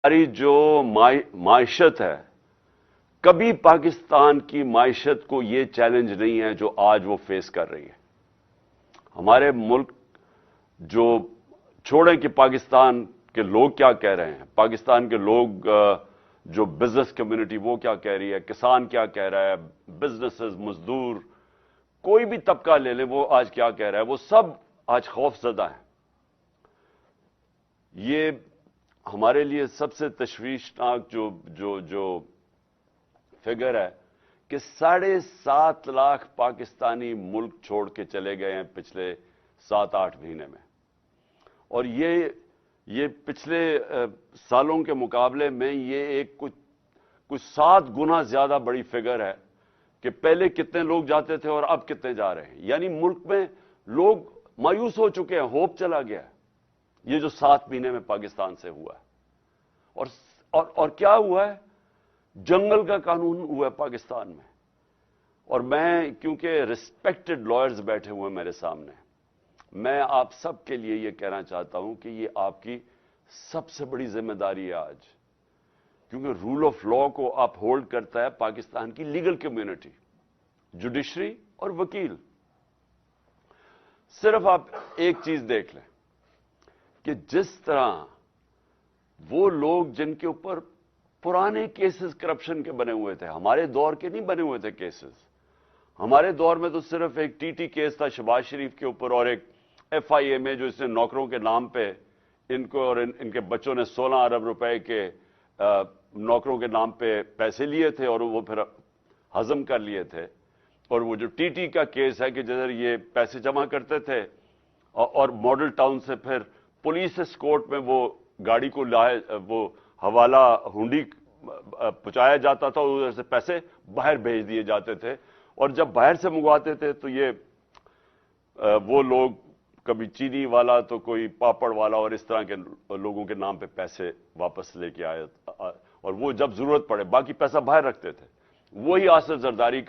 हमारी जो माइशत है, कभी पाकिस्तान की माइशत को ये चैलेंज नहीं है जो आज वो फेस कर रही है। हमारे मुल्क जो छोड़ें कि पाकिस्तान के लोग क्या कह रहे हैं, पाकिस्तान के लोग जो बिजनेस कम्युनिटी वो क्या कह रही है, किसान क्या कह रहा है, बिजनेसेस, मजदूर, कोई भी तबका ले ले वो आज क्या कह रहा है, वो सब आज खौफजदा है। ये हमारे लिए सबसे तशवीशनाक जो फिगर है कि 7.5 लाख पाकिस्तानी मुल्क छोड़ के चले गए हैं पिछले 7-8 महीने में। और ये पिछले सालों के मुकाबले में ये एक कुछ 7 गुना ज्यादा बड़ी फिगर है कि पहले कितने लोग जाते थे और अब कितने जा रहे हैं। यानी मुल्क में लोग मायूस हो चुके हैं, होप चला गया है। ये जो 7 महीने में पाकिस्तान से हुआ है और क्या हुआ है, जंगल का कानून हुआ है पाकिस्तान में। और मैं, क्योंकि रिस्पेक्टेड लॉयर्स बैठे हुए हैं मेरे सामने, मैं आप सब के लिए यह कहना चाहता हूं कि यह आपकी सबसे बड़ी जिम्मेदारी है आज, क्योंकि रूल ऑफ लॉ को आप होल्ड करता है पाकिस्तान की लीगल कम्युनिटी, जुडिशरी और वकील। सिर्फ आप एक चीज देख लें कि जिस तरह वो लोग जिनके ऊपर पुराने केसेस करप्शन के बने हुए थे, हमारे दौर के नहीं बने हुए थे केसेस। हमारे दौर में तो सिर्फ एक टीटी केस था शहबाज शरीफ के ऊपर और एक एफआईए में जो इसने नौकरों के नाम पे इनको और इनके बच्चों ने 16 अरब रुपए के नौकरों के नाम पे पैसे लिए थे और वो फिर हजम कर लिए थे। और वो जो टीटी का केस है कि जिधर ये पैसे जमा करते थे और मॉडल टाउन से फिर पुलिस एस्कॉर्ट में वो गाड़ी को लाए, वो हवाला हुंडी पहुंचाया जाता था, उधर से पैसे बाहर भेज दिए जाते थे। और जब बाहर से मंगवाते थे तो ये वो लोग कभी चीनी वाला तो कोई पापड़ वाला और इस तरह के लोगों के नाम पे पैसे वापस लेके आए और वो जब जरूरत पड़े बाकी पैसा बाहर रखते थे। वही आसिफ जरदारी